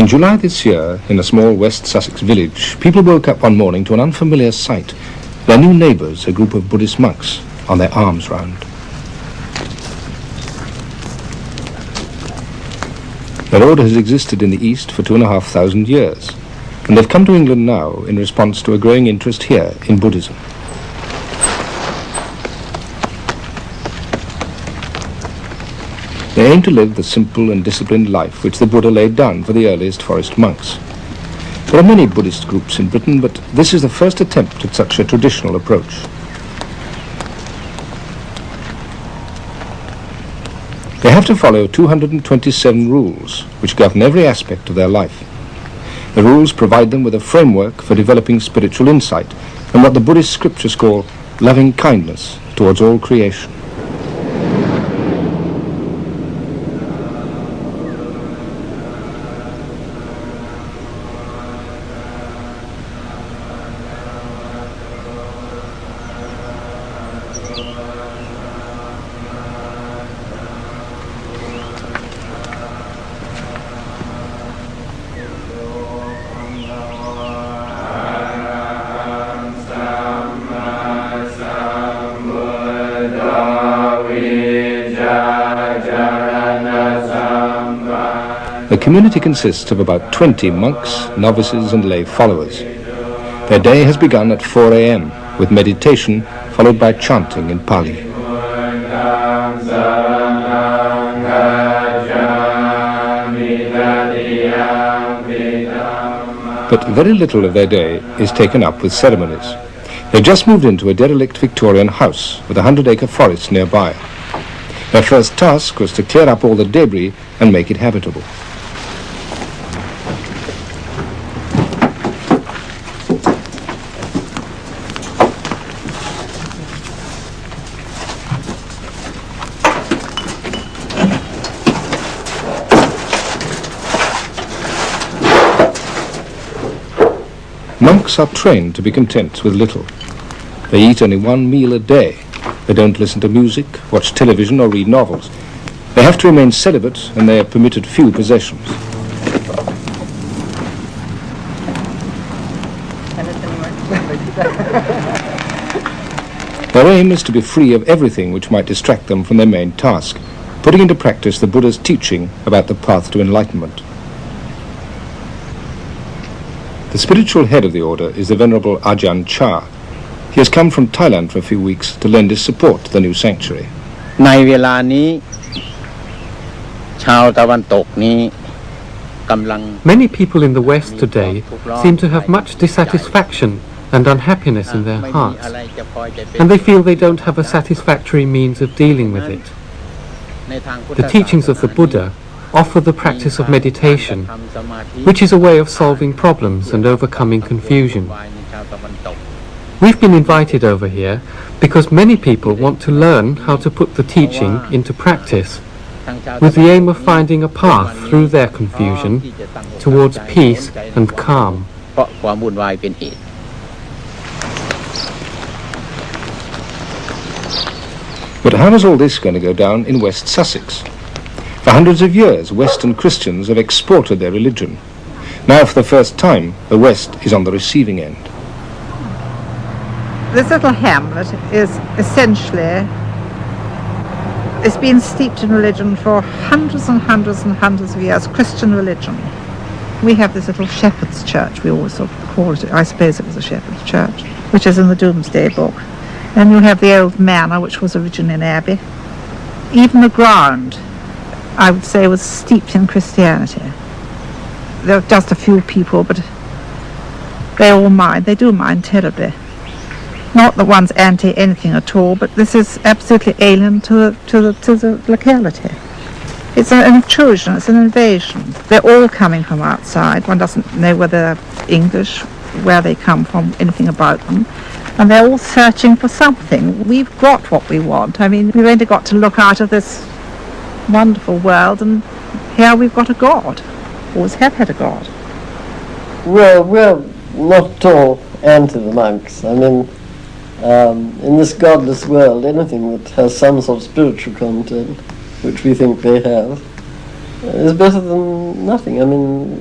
In July this year, in a small West Sussex village, people woke up one morning to an unfamiliar sight. Their new neighbours, a group of Buddhist monks, on their arms round. Their order has existed in the East for 2,500 years, and they've come to England now in response to a growing interest here in Buddhism. They aim to live the simple and disciplined life which the Buddha laid down for the earliest forest monks. There are many Buddhist groups in Britain, but this is the first attempt at such a traditional approach. They have to follow 227 rules which govern every aspect of their life. The rules provide them with a framework for developing spiritual insight and what the Buddhist scriptures call loving kindness towards all creation. The community consists of about 20 monks, novices and lay followers. Their day has begun at 4 a.m. with meditation followed by chanting in Pali. But very little of their day is taken up with ceremonies. They've just moved into a derelict Victorian house with a 100-acre forest nearby. Their first task was to clear up all the debris and make it habitable. Monks are trained to be content with little. They eat only one meal a day. They don't listen to music, watch television or read novels. They have to remain celibate and they are permitted few possessions. Their aim is to be free of everything which might distract them from their main task, putting into practice the Buddha's teaching about the path to enlightenment. The spiritual head of the order is the Venerable Ajahn Chah. He has come from Thailand for a few weeks to lend his support to the new sanctuary. ในเวลานี้ชาวตะวันตกนี้กำลัง Many people in the West today seem to have much dissatisfaction and unhappiness in their hearts, and they feel they don't have a satisfactory means of dealing with it. The teachings of the Buddha offer the practice of meditation, which is a way of solving problems and overcoming confusion. We've been invited over here because many people want to learn how to put the teaching into practice, with the aim of finding a path through their confusion towards peace and calm. But how is all this going to go down in West Sussex? For hundreds of years, Western Christians have exported their religion. Now, for the first time, the West is on the receiving end. This little hamlet is essentially, it's been steeped in religion for hundreds and hundreds and hundreds of years, Christian religion. We have this little shepherd's church, we always sort of called it, I suppose it was a shepherd's church, which is in the Doomsday Book. And you have the old manor, which was originally an abbey. Even the ground, I would say, was steeped in Christianity. There are just a few people, but they all mind. They do mind terribly. Not the ones anti anything at all, but this is absolutely alien to the locality. It's an intrusion. It's an invasion. They're all coming from outside. One doesn't know whether they're English, where they come from, anything about them. And they're all searching for something. We've got what we want. I mean, we've only got to look out of this wonderful world, and here we've got a God. Always have had a God. Well, we're not at all anti the monks. I mean, in this godless world, anything that has some sort of spiritual content, which we think they have, is better than nothing. I mean,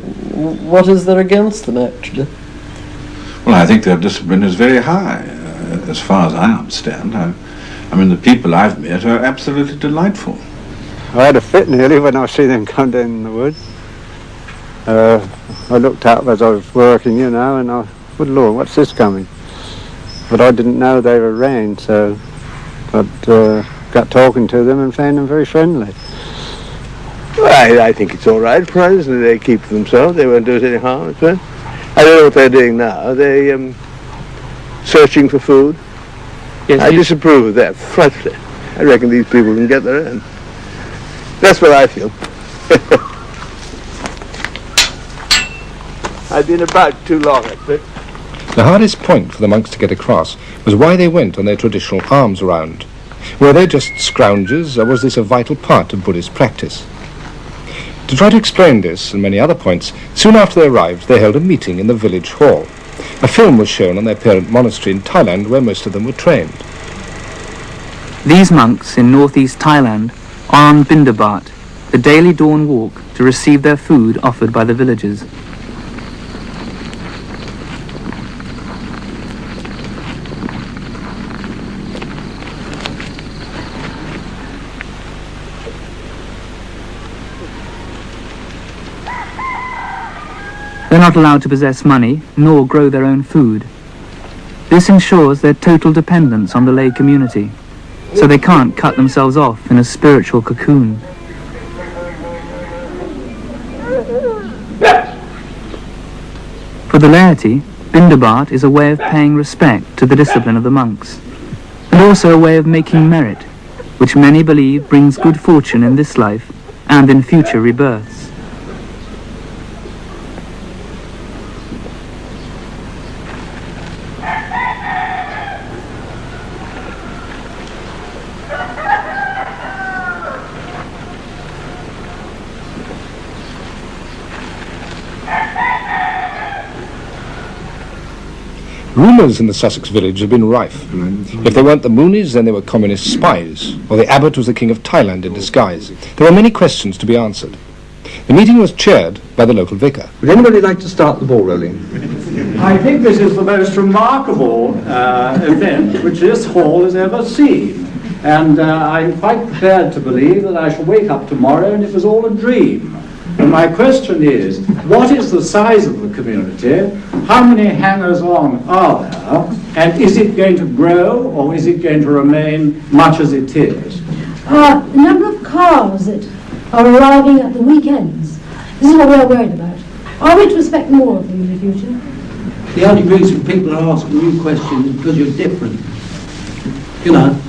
what is there against them, actually? Well, I think their discipline is very high, as far as I understand. I mean, the people I've met are absolutely delightful. I had a fit nearly when I see them come down in the woods. I looked up as I was working, you know, and I thought, Lord, what's this coming? But I didn't know they were around, so I got talking to them and found them very friendly. Well, I think it's all right, provided they keep to themselves. They won't do us any harm. So I don't know what they're doing now. They're searching for food. Yes, I disapprove of that, frightfully. I reckon these people can get their own. That's what I feel. I've been about too long, I think. The hardest point for the monks to get across was why they went on their traditional alms round. Were they just scroungers, or was this a vital part of Buddhist practice? To try to explain this and many other points, soon after they arrived they held a meeting in the village hall. A film was shown on their parent monastery in Thailand, where most of them were trained. These monks in northeast Thailand are on Bindabat, the daily dawn walk to receive their food offered by the villagers. They're not allowed to possess money, nor grow their own food. This ensures their total dependence on the lay community, so they can't cut themselves off in a spiritual cocoon. For the laity, Bindabat is a way of paying respect to the discipline of the monks, and also a way of making merit, which many believe brings good fortune in this life and in future rebirths. Rumours in the Sussex village had been rife. If they weren't the Moonies, then they were communist spies, or the abbot was the king of Thailand in disguise. There were many questions to be answered. The meeting was chaired by the local vicar. Would anybody like to start the ball rolling? I think this is the most remarkable event which this hall has ever seen. And I'm quite prepared to believe that I shall wake up tomorrow and it was all a dream. And my question is, what is the size of the community? How many hangers-on are there? And is it going to grow, or is it going to remain much as it is? The number of cars that are arriving at the weekends. This is what we're worried about. Are we to expect more of them in the future? The only reason people are asking you questions is because you're different. You know,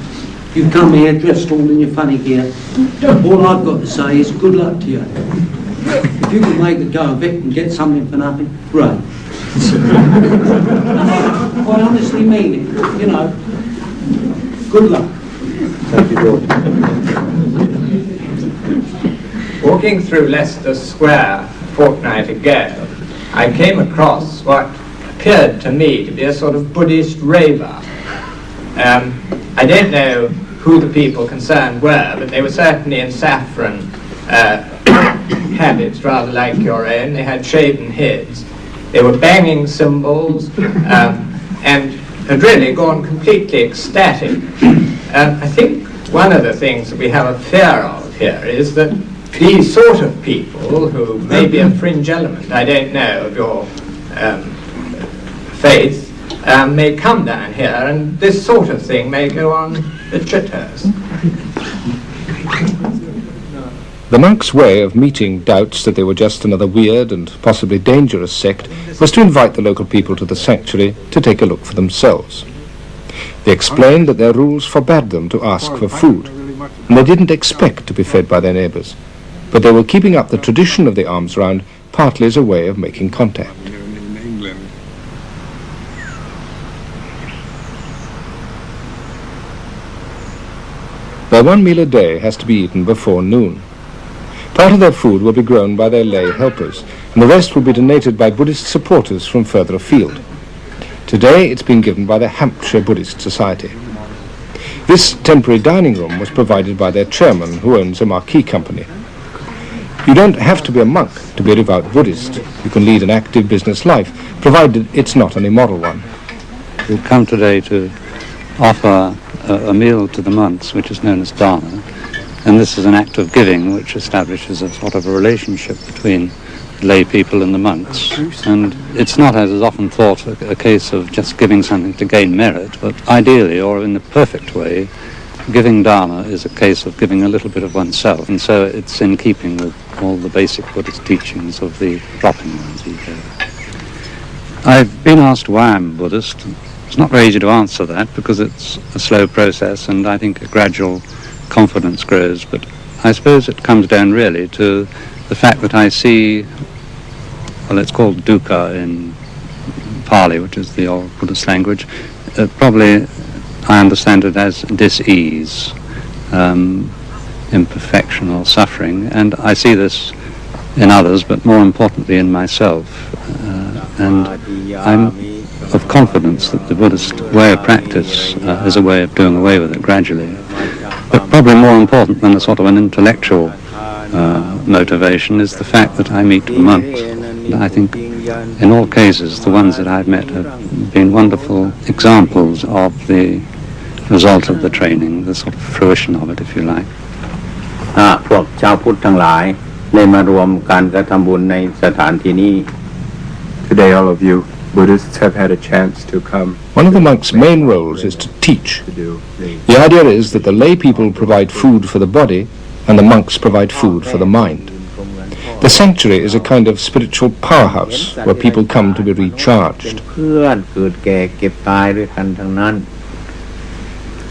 you come here dressed all in your funny gear. All I've got to say is good luck to you. If you can make a go of it and get something for nothing, great. I honestly mean it, you know. Good luck. Thank you, George. Walking through Leicester Square a fortnight ago, I came across what appeared to me to be a sort of Buddhist raver. I don't know who the people concerned were, but they were certainly in saffron habits, rather like your own. They had shaven heads. They were banging cymbals and had really gone completely ecstatic. I think one of the things that we have a fear of here is that these sort of people, who may be a fringe element, I don't know, of your faith, may come down here and this sort of thing may go on at Chithurst. The monks' way of meeting doubts that they were just another weird and possibly dangerous sect was to invite the local people to the sanctuary to take a look for themselves. They explained that their rules forbade them to ask for food, and they didn't expect to be fed by their neighbours, but they were keeping up the tradition of the alms round partly as a way of making contact. Their one meal a day has to be eaten before noon. Part of their food will be grown by their lay helpers, and the rest will be donated by Buddhist supporters from further afield. Today it's been given by the Hampshire Buddhist Society. This temporary dining room was provided by their chairman, who owns a marquee company. You don't have to be a monk to be a devout Buddhist. You can lead an active business life, provided it's not an immoral one. We've come today to offer a meal to the monks, which is known as dharma, and this is an act of giving which establishes a sort of a relationship between lay people and the monks. And it's not, as is often thought, a case of just giving something to gain merit, but ideally, or in the perfect way, giving dharma is a case of giving a little bit of oneself, and so it's in keeping with all the basic Buddhist teachings of the dropping one's ego. I've been asked why I'm Buddhist. It's not very easy to answer that because it's a slow process, and I think a gradual confidence grows, but I suppose it comes down really to the fact that I see, well, it's called dukkha in Pali, which is the old Buddhist language. Probably I understand it as dis-ease, imperfection or suffering, and I see this in others, but more importantly in myself. And I'm of confidence that the Buddhist way of practice is a way of doing away with it gradually. But probably more important than a sort of an intellectual motivation is the fact that I meet monks. And I think in all cases the ones that I've met have been wonderful examples of the result of the training, the sort of fruition of it, if you like. พวกชาวพุทธทั้งหลายได้มารวมกันกระทำบุญในสถานที่นี้ Today all of you Buddhists have had a chance to come. One of the monks' main roles is to teach. The idea is that the lay people provide food for the body and the monks provide food for the mind. The sanctuary is a kind of spiritual powerhouse where people come to be recharged.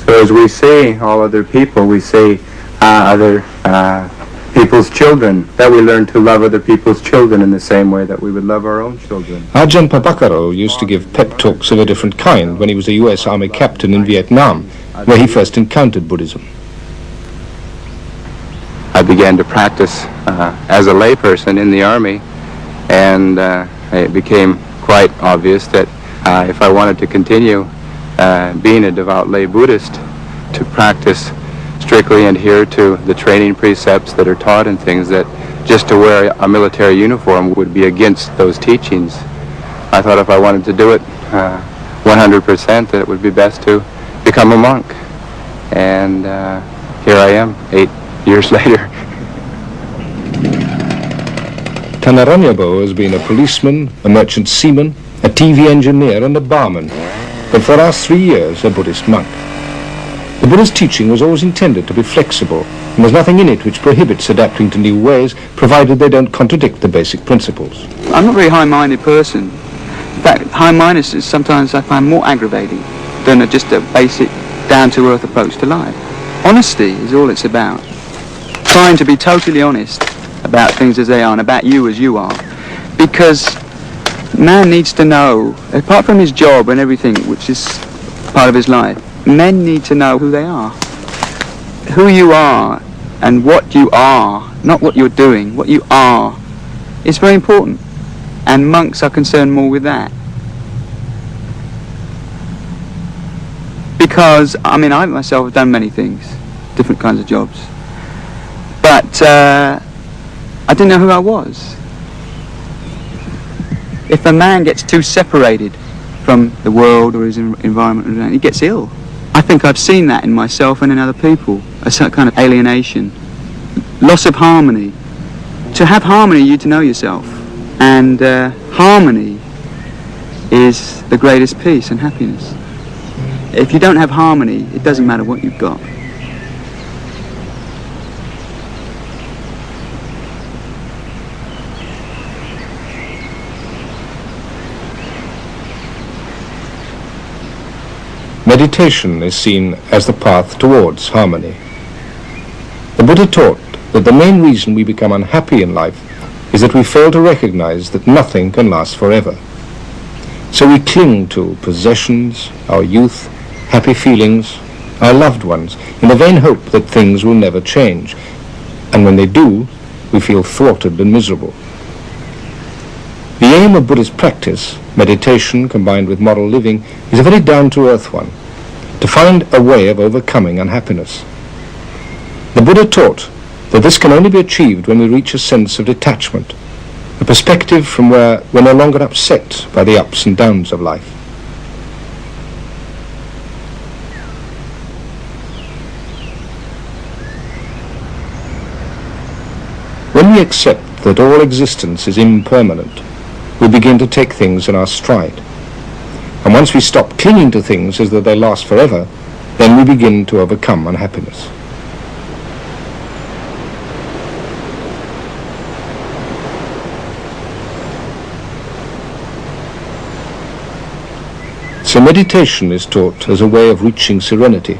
So as we see all other people, we see other people's children, that we learn to love other people's children in the same way that we would love our own children. Ajahn Papakaro used to give pep talks of a different kind when he was a US Army captain in Vietnam, where he first encountered Buddhism. I began to practice as a layperson in the Army, and it became quite obvious that if I wanted to continue being a devout lay Buddhist, to practice strictly adhere to the training precepts that are taught and things, that just to wear a military uniform would be against those teachings. I thought if I wanted to do it 100%, that it would be best to become a monk. And here I am, 8 years later. Tanaranyabo has been a policeman, a merchant seaman, a TV engineer and a barman, but for the last 3 years a Buddhist monk. The Buddha's teaching was always intended to be flexible, and there's nothing in it which prohibits adapting to new ways, provided they don't contradict the basic principles. I'm not a very high-minded person. In fact, high-mindedness is sometimes I find more aggravating than just a basic, down-to-earth approach to life. Honesty is all it's about. Trying to be totally honest about things as they are and about you as you are. Because man needs to know, apart from his job and everything, which is part of his life, men need to know who they are. Who you are and what you are, not what you're doing, what you are, is very important. And monks are concerned more with that. Because, I mean, I myself have done many things, different kinds of jobs. But I didn't know who I was. If a man gets too separated from the world or his environment, he gets ill. I think I've seen that in myself and in other people, a certain kind of alienation, loss of harmony. To have harmony, you need to know yourself, and harmony is the greatest peace and happiness. If you don't have harmony, it doesn't matter what you've got. Meditation is seen as the path towards harmony. The Buddha taught that the main reason we become unhappy in life is that we fail to recognize that nothing can last forever. So we cling to possessions, our youth, happy feelings, our loved ones, in the vain hope that things will never change. And when they do, we feel thwarted and miserable. The aim of Buddhist practice, meditation combined with moral living, is a very down-to-earth one, to find a way of overcoming unhappiness. The Buddha taught that this can only be achieved when we reach a sense of detachment, a perspective from where we're no longer upset by the ups and downs of life. When we accept that all existence is impermanent, we begin to take things in our stride. And once we stop clinging to things as though they last forever, then we begin to overcome unhappiness. So meditation is taught as a way of reaching serenity,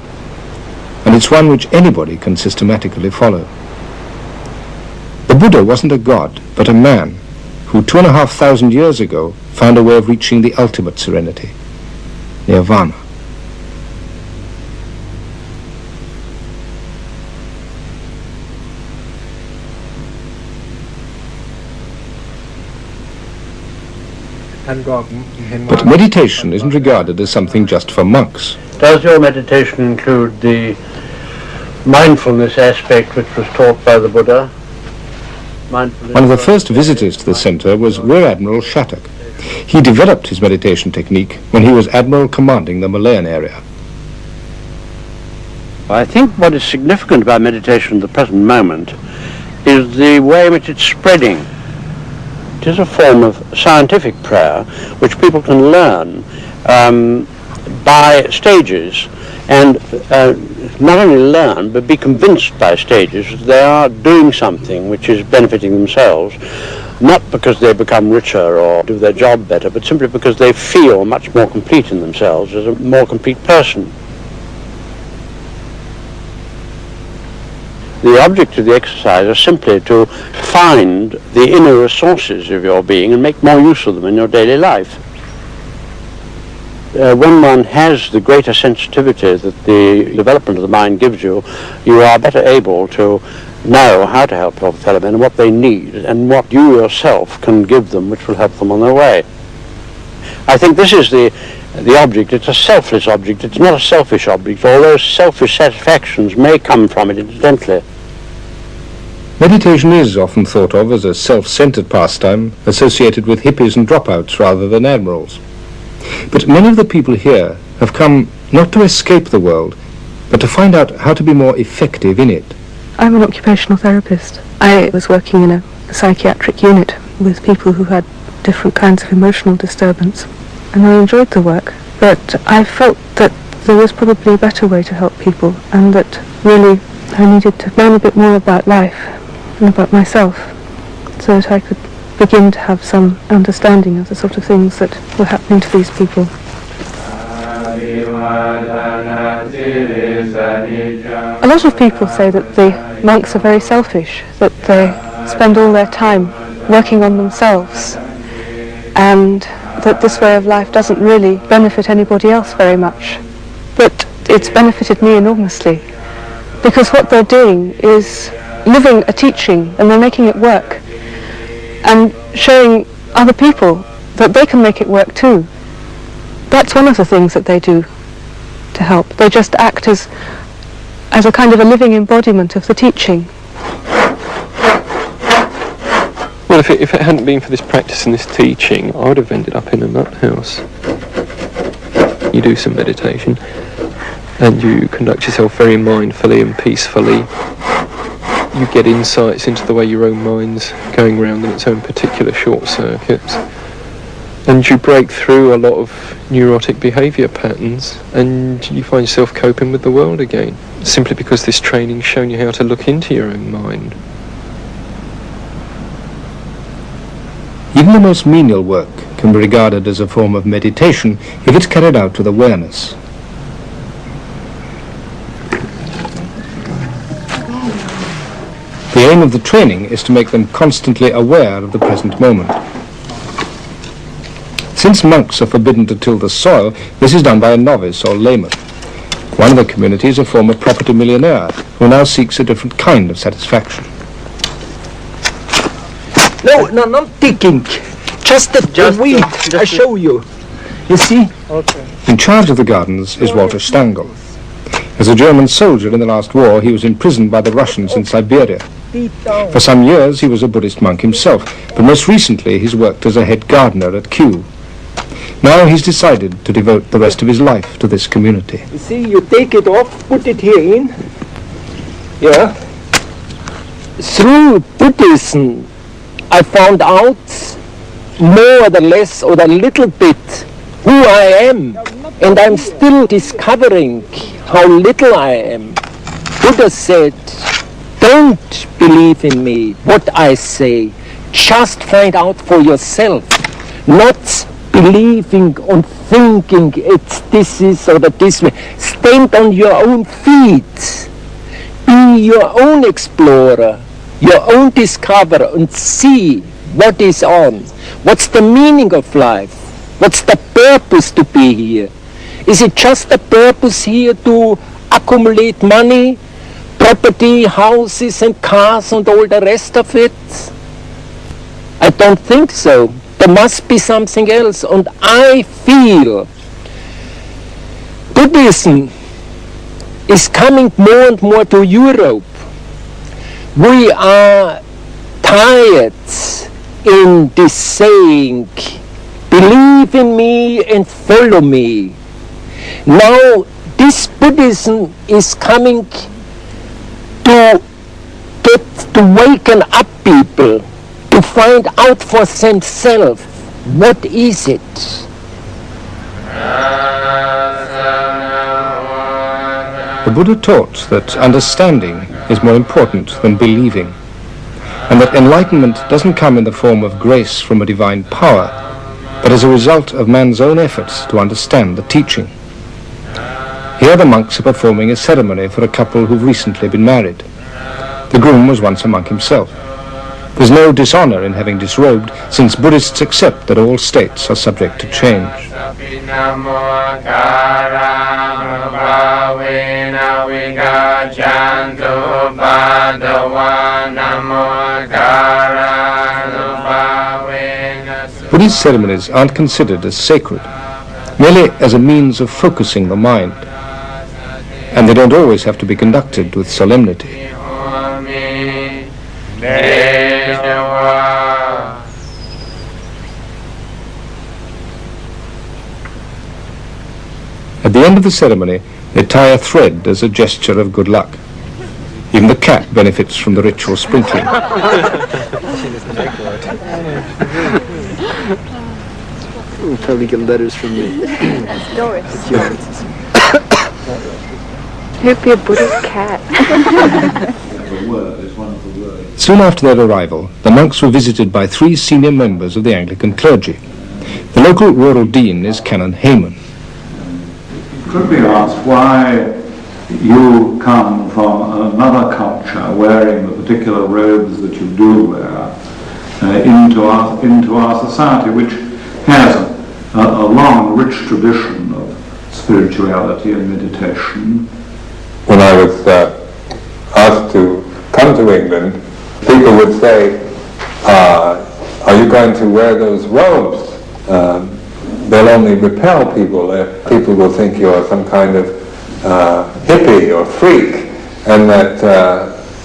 and it's one which anybody can systematically follow. The Buddha wasn't a god, but a man who 2,500 years ago found a way of reaching the ultimate serenity, nirvana. But meditation isn't regarded as something just for monks. Does your meditation include the mindfulness aspect which was taught by the Buddha? One of the first visitors to the centre was Rear Admiral Shattuck. He developed his meditation technique when he was Admiral commanding the Malayan area. I think what is significant about meditation at the present moment is the way in which it's spreading. It is a form of scientific prayer which people can learn by stages, and not only learn but be convinced by stages that they are doing something which is benefiting themselves, not because they become richer or do their job better, but simply because they feel much more complete in themselves as a more complete person. The object of the exercise is simply to find the inner resources of your being and make more use of them in your daily life. When one has the greater sensitivity that the development of the mind gives you, you are better able to know how to help your fellow men and what they need and what you yourself can give them which will help them on their way. I think this is the object. It's a selfless object. It's not a selfish object, although selfish satisfactions may come from it incidentally. Meditation is often thought of as a self-centered pastime associated with hippies and dropouts rather than admirals. But many of the people here have come not to escape the world, but to find out how to be more effective in it. I'm an occupational therapist. I was working in a psychiatric unit with people who had different kinds of emotional disturbance, and I enjoyed the work, but I felt that there was probably a better way to help people, and that really I needed to learn a bit more about life and about myself so that I could begin to have some understanding of the sort of things that were happening to these people. A lot of people say that the monks are very selfish, that they spend all their time working on themselves, and that this way of life doesn't really benefit anybody else very much. But it's benefited me enormously, because what they're doing is living a teaching, and they're making it work, and showing other people that they can make it work too. That's one of the things that they do to help. They just act as a kind of a living embodiment of the teaching. Well, if it hadn't been for this practice and this teaching, I would have ended up in a nut house. You do some meditation, and you conduct yourself very mindfully and peacefully. You get insights into the way your own mind's going round in its own particular short circuits. And you break through a lot of neurotic behaviour patterns, and you find yourself coping with the world again, simply because this training's shown you how to look into your own mind. Even the most menial work can be regarded as a form of meditation if it's carried out with awareness. The aim of the training is to make them constantly aware of the present moment. Since monks are forbidden to till the soil, this is done by a novice or layman. One of the community is a former property millionaire who now seeks a different kind of satisfaction. No, not digging. Just the weed. I show you. You see? Okay. In charge of the gardens is Walter Stangl. As a German soldier in the last war, he was imprisoned by the Russians in Siberia. For some years he was a Buddhist monk himself, but most recently he's worked as a head gardener at Kew. Now he's decided to devote the rest of his life to this community. You see, you take it off, put it here in. Yeah. Through Buddhism, I found out more or less or a little bit who I am, and I'm still discovering how little I am. Buddha said, don't believe in me, what I say, just find out for yourself, not believing on thinking it's this is or that this way. Stand on your own feet, be your own explorer, your own discoverer, and see what is on. What's the meaning of life? What's the purpose to be here? Is it just the purpose here to accumulate money, property, houses and cars and all the rest of it? I don't think so. There must be something else, and I feel Buddhism is coming more and more to Europe. We are tired in this saying, believe in me and follow me. Now this Buddhism is coming to waken up people, to find out for themselves what is it. The Buddha taught that understanding is more important than believing, and that enlightenment doesn't come in the form of grace from a divine power, but as a result of man's own efforts to understand the teaching. Here the monks are performing a ceremony for a couple who've recently been married. The groom was once a monk himself. There's no dishonor in having disrobed, since Buddhists accept that all states are subject to change. Buddhist ceremonies aren't considered as sacred, merely as a means of focusing the mind, and they don't always have to be conducted with solemnity. At the end of the ceremony, they tie a thread as a gesture of good luck. Even the cat benefits from the ritual sprinkling. We'll probably get letters from me. That's Doris. Who'd be a Buddhist cat? Soon after their arrival, the monks were visited by 3 senior members of the Anglican clergy. The local rural dean is Canon Heyman. Could be asked why you come from another culture wearing the particular robes that you do wear into our society, which has a long, rich tradition of spirituality and meditation. When I was asked to come to England, people would say, are you going to wear those robes? They'll only repel people. People will think you're some kind of hippie or freak, and that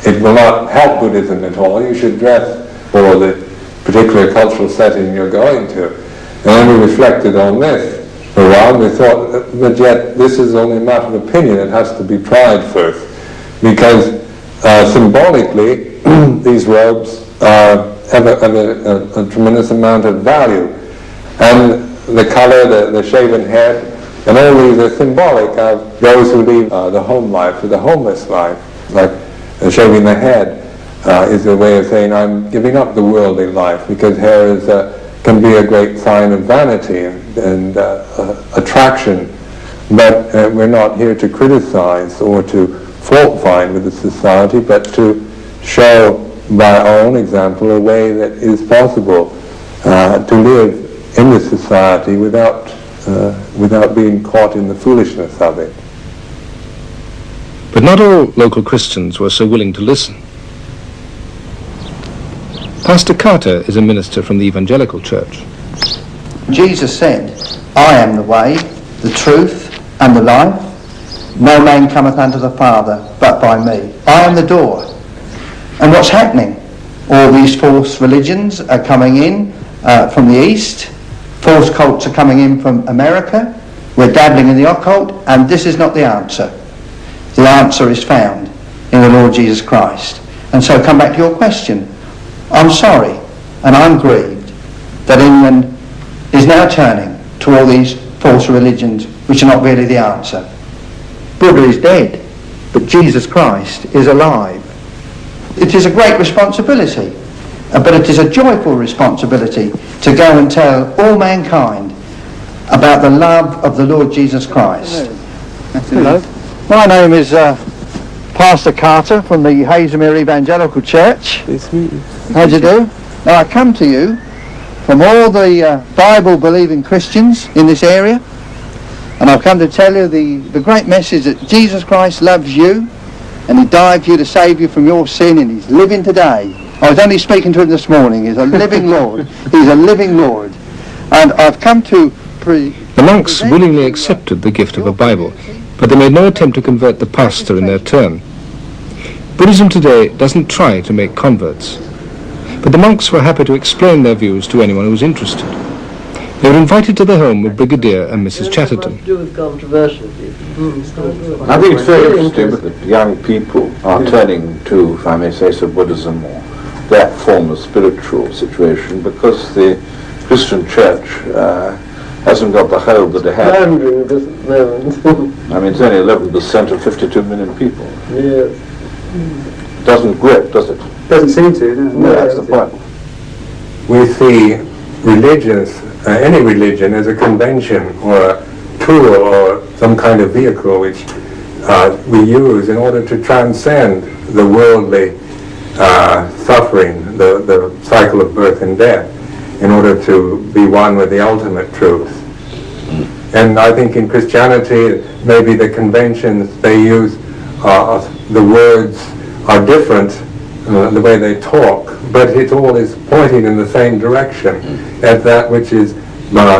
it will not help Buddhism at all. You should dress for the particular cultural setting you're going to. And then we reflected on this for a while, and we thought, but yet this is only a matter of opinion. It has to be tried first, because symbolically these robes have a tremendous amount of value, and the color, the shaven head, and all these are symbolic of those who leave the home life or the homeless life. Like shaving the head is a way of saying I'm giving up the worldly life, because hair can be a great sign of vanity and attraction. But we're not here to criticize or to fault find with the society, but to show by our own example a way that is possible to live in this society without being caught in the foolishness of it. But not all local Christians were so willing to listen. Pastor Carter is a minister from the Evangelical Church. Jesus said, I am the way, the truth, and the life. No man cometh unto the Father but by me. I am the door. And what's happening? All these false religions are coming in from the East. False cults are coming in from America. We're dabbling in the occult, and this is not the answer. The answer is found in the Lord Jesus Christ. And so come back to your question. I'm sorry, and I'm grieved that England is now turning to all these false religions which are not really the answer. Buddha is dead, but Jesus Christ is alive. It is a great responsibility, but it is a joyful responsibility to go and tell all mankind about the love of the Lord Jesus Christ. Hello. My name is Pastor Carter from the Haslemere Evangelical Church. How do you do? Now I come to you from all the Bible-believing Christians in this area, and I've come to tell you the great message that Jesus Christ loves you, and he died for you to save you from your sin, and he's living today. I was only speaking to him this morning. He's a living Lord. He's a living Lord. And I've come to... The monks willingly accepted the gift of a Bible, but they made no attempt to convert the pastor in their turn. Buddhism today doesn't try to make converts, but the monks were happy to explain their views to anyone who was interested. They were invited to the home of Brigadier and Mrs. Chatterton. I think it's very interesting that young people are turning to, if I may say so, Buddhism or that form of spiritual situation, because the Christian church hasn't got the hold that it had. I mean, it's only 11% of 52 million people. Yes. Doesn't grip, does it? Doesn't seem to, no, that's the point. We see religions, any religion, as a convention or a tool or some kind of vehicle which we use in order to transcend the worldly suffering, the cycle of birth and death, in order to be one with the ultimate truth. And I think in Christianity, maybe the conventions they use, the words are different, the way they talk, but it all is pointing in the same direction at that which is,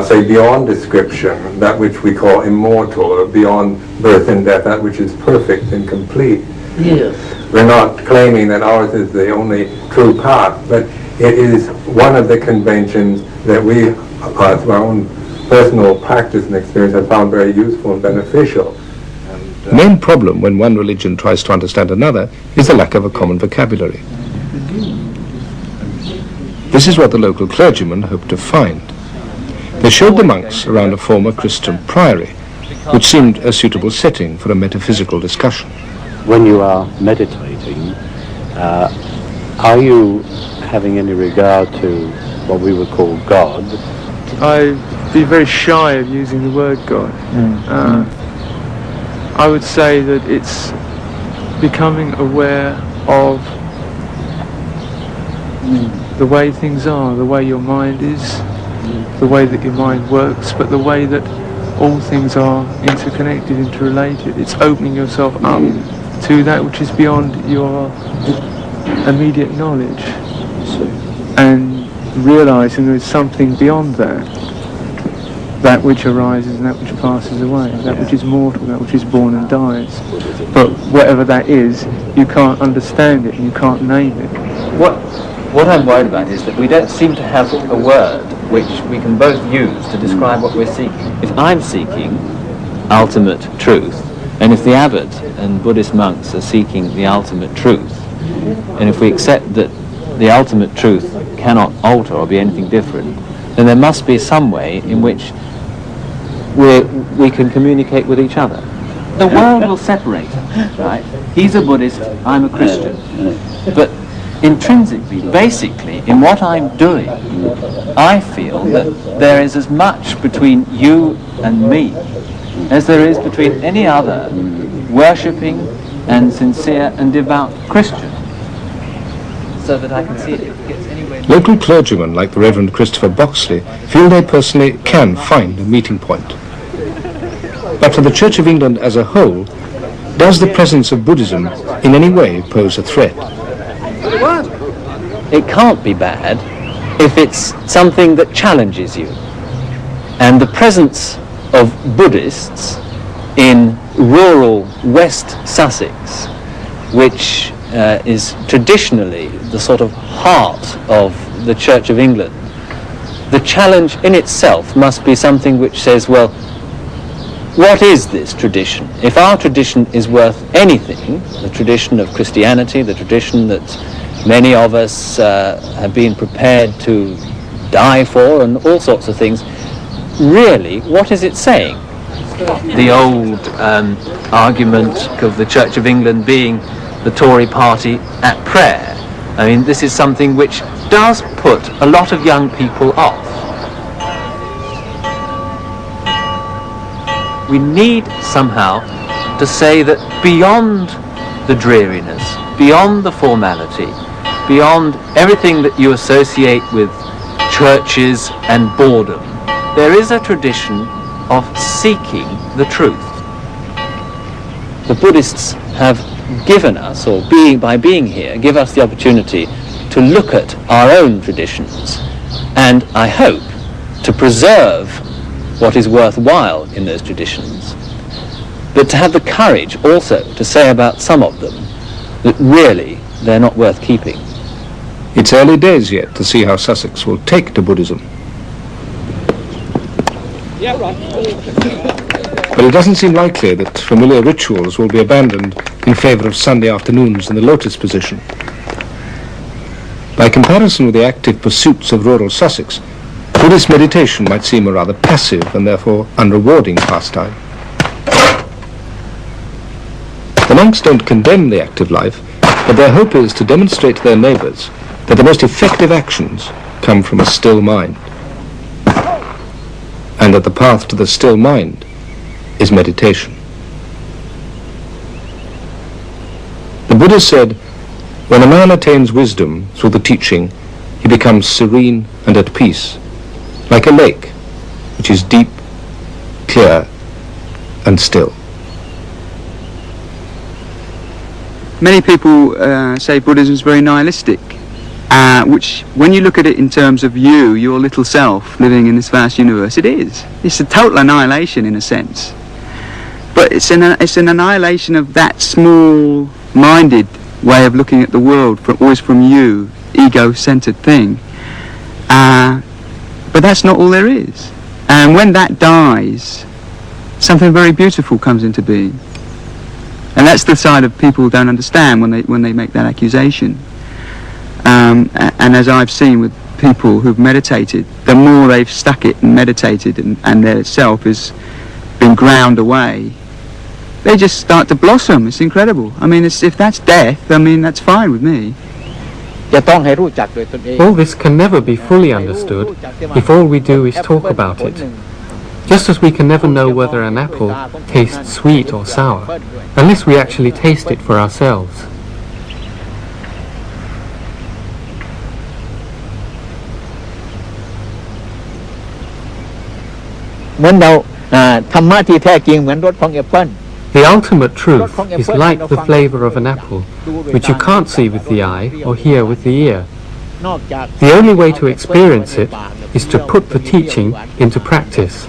say, beyond description, that which we call immortal, or beyond birth and death, that which is perfect and complete. Yes. We're not claiming that ours is the only true path, but it is one of the conventions that we, through our own personal practice and experience, have found very useful and beneficial. The main problem when one religion tries to understand another is the lack of a common vocabulary. This is what the local clergyman hoped to find. They showed the monks around a former Christian priory, which seemed a suitable setting for a metaphysical discussion. When you are meditating, are you having any regard to what we would call God? I'd be very shy of using the word God. I would say that it's becoming aware of the way things are, the way your mind is, the way that your mind works, but the way that all things are interconnected, interrelated. It's opening yourself up to that which is beyond your immediate knowledge and realizing there's something beyond that which arises and that which passes away, that which is mortal, that which is born and dies. But whatever that is, you can't understand it and you can't name it. What I'm worried about is that we don't seem to have a word which we can both use to describe what we're seeking. If I'm seeking ultimate truth, and if the abbot and Buddhist monks are seeking the ultimate truth, and if we accept that the ultimate truth cannot alter or be anything different, then there must be some way in which we can communicate with each other. The world will separate us, right? He's a Buddhist, I'm a Christian. But intrinsically, basically, in what I'm doing, I feel that there is as much between you and me as there is between any other worshipping and sincere and devout Christian. So that I can see it if it gets anywhere. Local clergymen like the Reverend Christopher Boxley feel they personally can find a meeting point. But for the Church of England as a whole, does the presence of Buddhism in any way pose a threat? It can't be bad if it's something that challenges you. And the presence of Buddhists in rural West Sussex, which is traditionally the sort of heart of the Church of England, the challenge in itself must be something which says, well, what is this tradition? If our tradition is worth anything, the tradition of Christianity, the tradition that many of us have been prepared to die for and all sorts of things, really, what is it saying? The old argument of the Church of England being the Tory party at prayer. I mean, this is something which does put a lot of young people off. We need somehow to say that beyond the dreariness, beyond the formality, beyond everything that you associate with churches and boredom, there is a tradition of seeking the truth. The Buddhists have given us, or by being here, give us the opportunity to look at our own traditions and, I hope, to preserve what is worthwhile in those traditions, but to have the courage also to say about some of them that really they're not worth keeping. It's early days yet to see how Sussex will take to Buddhism. Yeah, right. But it doesn't seem likely that familiar rituals will be abandoned in favour of Sunday afternoons in the lotus position. By comparison with the active pursuits of rural Sussex, Buddhist meditation might seem a rather passive and therefore unrewarding pastime. The monks don't condemn the active life, but their hope is to demonstrate to their neighbours that the most effective actions come from a still mind, and that the path to the still mind is meditation. The Buddha said, when a man attains wisdom through the teaching, he becomes serene and at peace, like a lake, which is deep, clear, and still. Many people say Buddhism is very nihilistic, which, when you look at it in terms of you, your little self, living in this vast universe, it is. It's a total annihilation in a sense. But it's an annihilation of that small-minded way of looking at the world, always from you, ego-centered thing. But that's not all there is. And when that dies, something very beautiful comes into being. And that's the side of people who don't understand when they make that accusation. And as I've seen with people who've meditated, the more they've stuck it and meditated and their self has been ground away, they just start to blossom. It's incredible. I mean, if that's death, I mean, that's fine with me. All this can never be fully understood if all we do is talk about it. Just as we can never know whether an apple tastes sweet or sour, unless we actually taste it for ourselves. The ultimate truth is like the flavor of an apple, which you can't see with the eye or hear with the ear. The only way to experience it is to put the teaching into practice.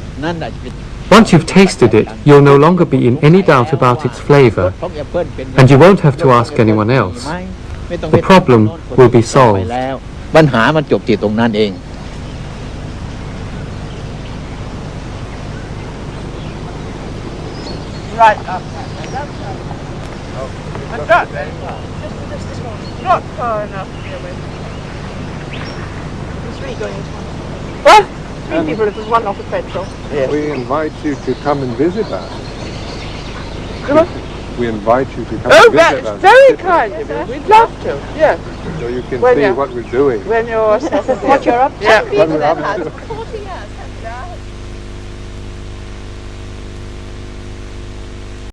Once you've tasted it, you'll no longer be in any doubt about its flavor, and you won't have to ask anyone else. The problem will be solved. Right up. Not far enough to get away. There's three going into one. What? Three people if there's one off the petrol. Yes. We invite you to come and visit us. We invite you to come and visit us. Oh, that's very kind of you. We'd love to, yes. So you can see what we're doing. When you're... what you're up to. Yeah. What we're up to. 40 years.